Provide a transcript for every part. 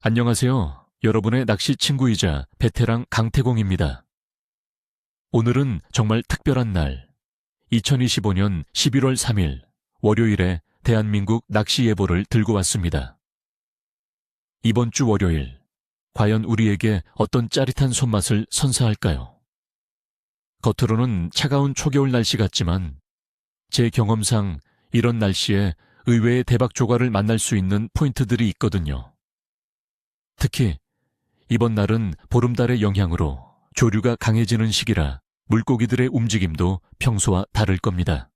안녕하세요. 여러분의 낚시 친구이자 베테랑 강태공입니다. 오늘은 정말 특별한 날, 2025년 11월 3일 월요일에 대한민국 낚시 예보를 들고 왔습니다. 이번 주 월요일, 과연 우리에게 어떤 짜릿한 손맛을 선사할까요? 겉으로는 차가운 초겨울 날씨 같지만 제 경험상 이런 날씨에 의외의 대박 조과를 만날 수 있는 포인트들이 있거든요. 특히 이번 날은 보름달의 영향으로 조류가 강해지는 시기라 물고기들의 움직임도 평소와 다를 겁니다.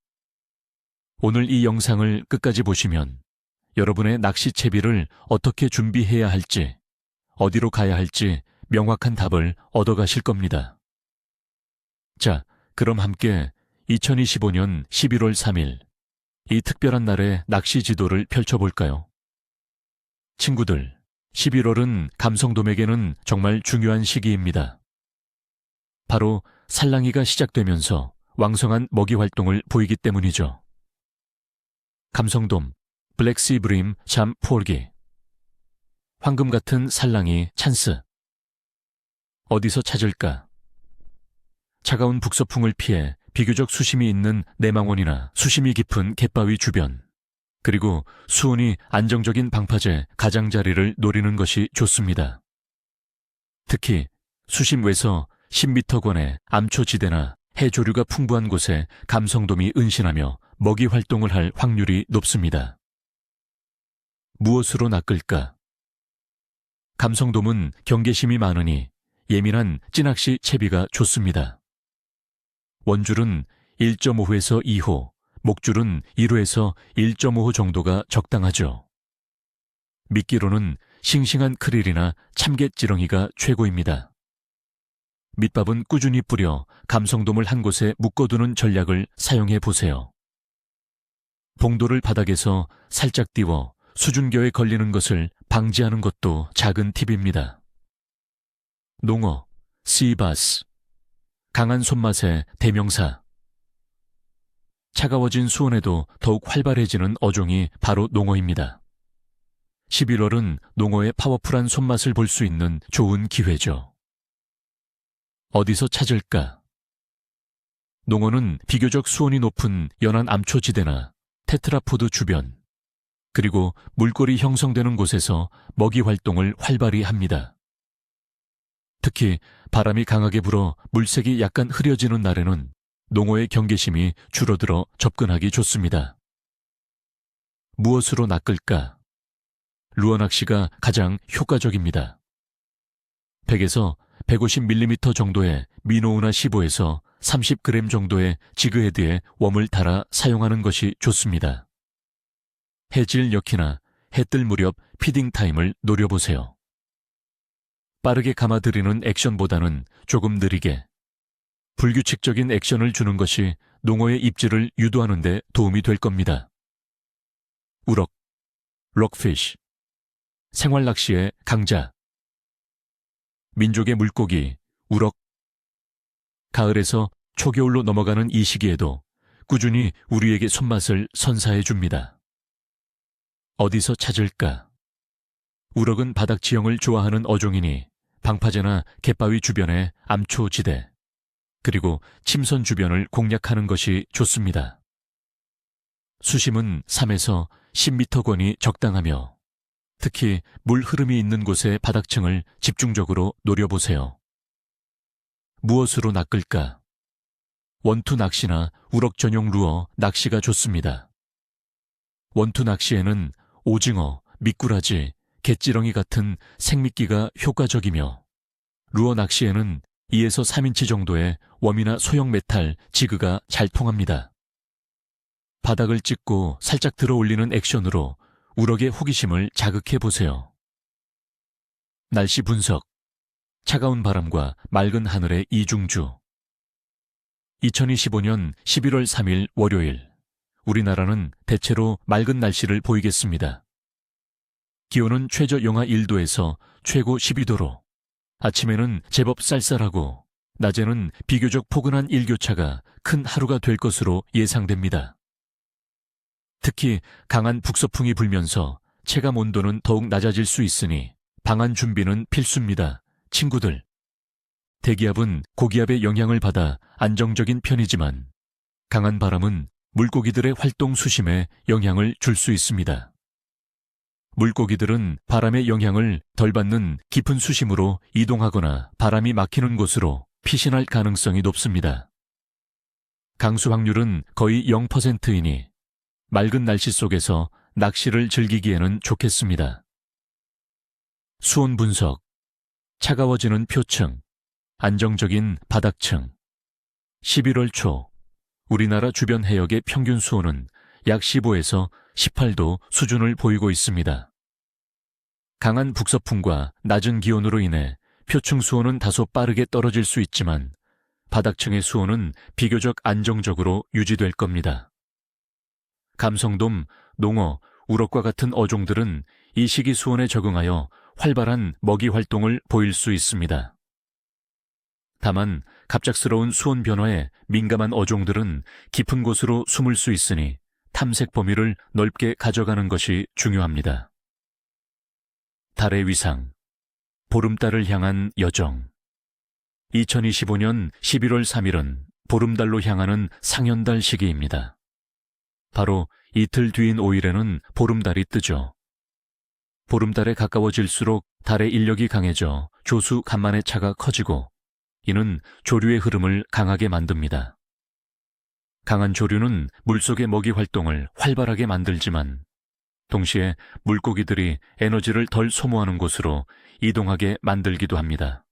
오늘 이 영상을 끝까지 보시면 여러분의 낚시 채비를 어떻게 준비해야 할지, 어디로 가야 할지 명확한 답을 얻어가실 겁니다. 자, 그럼 함께 2025년 11월 3일 이 특별한 날의 낚시 지도를 펼쳐볼까요? 친구들, 11월은 감성돔에게는 정말 중요한 시기입니다. 바로 산란기가 시작되면서 왕성한 먹이 활동을 보이기 때문이죠. 감성돔, 블랙씨 브림, 잠 포르기. 황금 같은 산란기 찬스. 어디서 찾을까? 차가운 북서풍을 피해 비교적 수심이 있는 내망원이나 수심이 깊은 갯바위 주변, 그리고 수온이 안정적인 방파제 가장자리를 노리는 것이 좋습니다. 특히 수심 외서 10m권의 암초지대나 해조류가 풍부한 곳에 감성돔이 은신하며 먹이 활동을 할 확률이 높습니다. 무엇으로 낚을까? 감성돔은 경계심이 많으니 예민한 찌낚시 채비가 좋습니다. 원줄은 1.5호에서 2호, 목줄은 1호에서 1.5호 정도가 적당하죠. 미끼로는 싱싱한 크릴이나 참깨지렁이가 최고입니다. 밑밥은 꾸준히 뿌려 감성돔을 한 곳에 묶어두는 전략을 사용해 보세요. 봉도를 바닥에서 살짝 띄워 수준겨에 걸리는 것을 방지하는 것도 작은 팁입니다. 농어, 씨바스. 강한 손맛의 대명사. 차가워진 수온에도 더욱 활발해지는 어종이 바로 농어입니다. 11월은 농어의 파워풀한 손맛을 볼 수 있는 좋은 기회죠. 어디서 찾을까? 농어는 비교적 수온이 높은 연안 암초지대나 테트라포드 주변, 그리고 물골이 형성되는 곳에서 먹이 활동을 활발히 합니다. 특히 바람이 강하게 불어 물색이 약간 흐려지는 날에는 농어의 경계심이 줄어들어 접근하기 좋습니다. 무엇으로 낚을까? 루어 낚시가 가장 효과적입니다. 100에서 150mm 정도의 미노우나 15에서 30g 정도의 지그헤드에 웜을 달아 사용하는 것이 좋습니다. 해질 역이나 해뜰 무렵 피딩 타임을 노려보세요. 빠르게 감아들이는 액션보다는 조금 느리게, 불규칙적인 액션을 주는 것이 농어의 입질을 유도하는 데 도움이 될 겁니다. 우럭, 록피쉬, 생활낚시의 강자. 민족의 물고기, 우럭. 가을에서 초겨울로 넘어가는 이 시기에도 꾸준히 우리에게 손맛을 선사해 줍니다. 어디서 찾을까? 우럭은 바닥 지형을 좋아하는 어종이니 방파제나 갯바위 주변의 암초지대, 그리고 침선 주변을 공략하는 것이 좋습니다. 수심은 3에서 10m권이 적당하며 특히 물 흐름이 있는 곳의 바닥층을 집중적으로 노려보세요. 무엇으로 낚을까? 원투 낚시나 우럭 전용 루어 낚시가 좋습니다. 원투 낚시에는 오징어, 미꾸라지, 갯지렁이 같은 생미끼가 효과적이며 루어 낚시에는 2에서 3인치 정도의 웜이나 소형 메탈, 지그가 잘 통합니다. 바닥을 찍고 살짝 들어 올리는 액션으로 우럭의 호기심을 자극해 보세요. 날씨 분석. 차가운 바람과 맑은 하늘의 이중주. 2025년 11월 3일 월요일, 우리나라는 대체로 맑은 날씨를 보이겠습니다. 기온은 최저 영하 1도에서 최고 12도로 아침에는 제법 쌀쌀하고 낮에는 비교적 포근한 일교차가 큰 하루가 될 것으로 예상됩니다. 특히 강한 북서풍이 불면서 체감 온도는 더욱 낮아질 수 있으니 방안 준비는 필수입니다. 친구들. 대기압은 고기압의 영향을 받아 안정적인 편이지만 강한 바람은 물고기들의 활동 수심에 영향을 줄 수 있습니다. 물고기들은 바람의 영향을 덜 받는 깊은 수심으로 이동하거나 바람이 막히는 곳으로 피신할 가능성이 높습니다. 강수 확률은 거의 0%이니 맑은 날씨 속에서 낚시를 즐기기에는 좋겠습니다. 수온 분석, 차가워지는 표층, 안정적인 바닥층. 11월 초 우리나라 주변 해역의 평균 수온은 약 15에서 18도 수준을 보이고 있습니다. 강한 북서풍과 낮은 기온으로 인해 표층 수온은 다소 빠르게 떨어질 수 있지만 바닥층의 수온은 비교적 안정적으로 유지될 겁니다. 감성돔, 농어, 우럭과 같은 어종들은 이 시기 수온에 적응하여 활발한 먹이 활동을 보일 수 있습니다. 다만 갑작스러운 수온 변화에 민감한 어종들은 깊은 곳으로 숨을 수 있으니 탐색 범위를 넓게 가져가는 것이 중요합니다. 달의 위상, 보름달을 향한 여정. 2025년 11월 3일은 보름달로 향하는 상현달 시기입니다. 바로 이틀 뒤인 5일에는 보름달이 뜨죠. 보름달에 가까워질수록 달의 인력이 강해져 조수 간만의 차가 커지고 이는 조류의 흐름을 강하게 만듭니다. 강한 조류는 물속의 먹이 활동을 활발하게 만들지만 동시에 물고기들이 에너지를 덜 소모하는 곳으로 이동하게 만들기도 합니다.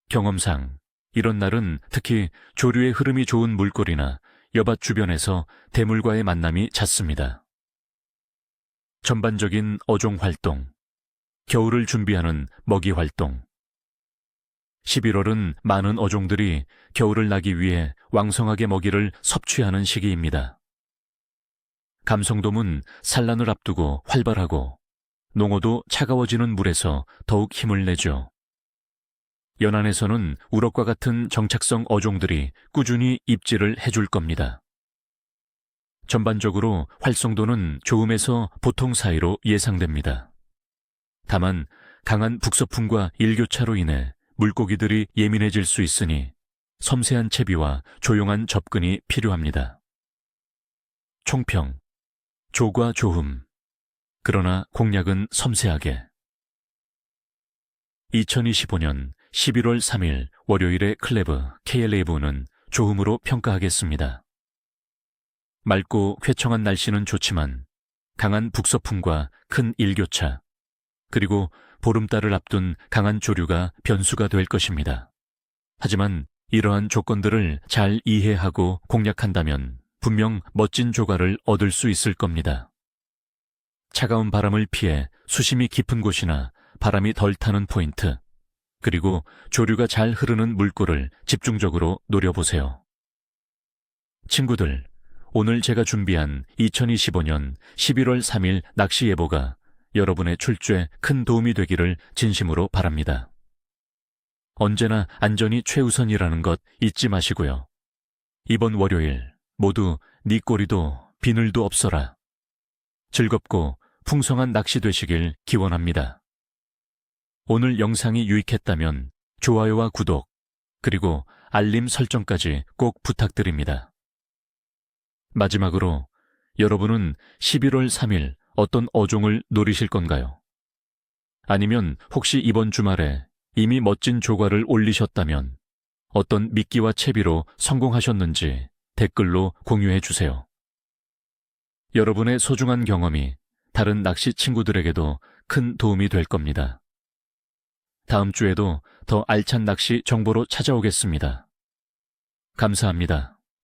경험상 이런 날은 특히 조류의 흐름이 좋은 물골이나 여밭 주변에서 대물과의 만남이 잦습니다. 전반적인 어종 활동, 겨울을 준비하는 먹이 활동. 11월은 많은 어종들이 겨울을 나기 위해 왕성하게 먹이를 섭취하는 시기입니다. 감성돔은 산란을 앞두고 활발하고 농어도 차가워지는 물에서 더욱 힘을 내죠. 연안에서는 우럭과 같은 정착성 어종들이 꾸준히 입질을 해줄 겁니다. 전반적으로 활성도는 좋음에서 보통 사이로 예상됩니다. 다만 강한 북서풍과 일교차로 인해 물고기들이 예민해질 수 있으니 섬세한 채비와 조용한 접근이 필요합니다. 총평, 조과 조흠, 그러나 공략은 섬세하게. 2025년 11월 3일 월요일의 클레브 KLA부는 조흠으로 평가하겠습니다. 맑고 쾌청한 날씨는 좋지만 강한 북서풍과 큰 일교차, 그리고 보름달을 앞둔 강한 조류가 변수가 될 것입니다. 하지만 이러한 조건들을 잘 이해하고 공략한다면 분명 멋진 조과를 얻을 수 있을 겁니다. 차가운 바람을 피해 수심이 깊은 곳이나 바람이 덜 타는 포인트, 그리고 조류가 잘 흐르는 물골을 집중적으로 노려보세요. 친구들, 오늘 제가 준비한 2025년 11월 3일 낚시 예보가 여러분의 출조에 큰 도움이 되기를 진심으로 바랍니다. 언제나 안전이 최우선이라는 것 잊지 마시고요. 이번 월요일 모두 네 꼬리도 비늘도 없어라. 즐겁고 풍성한 낚시 되시길 기원합니다. 오늘 영상이 유익했다면 좋아요와 구독, 그리고 알림 설정까지 꼭 부탁드립니다. 마지막으로 여러분은 11월 3일 어떤 어종을 노리실 건가요? 아니면 혹시 이번 주말에 이미 멋진 조과를 올리셨다면 어떤 미끼와 채비로 성공하셨는지 댓글로 공유해 주세요. 여러분의 소중한 경험이 다른 낚시 친구들에게도 큰 도움이 될 겁니다. 다음 주에도 더 알찬 낚시 정보로 찾아오겠습니다. 감사합니다.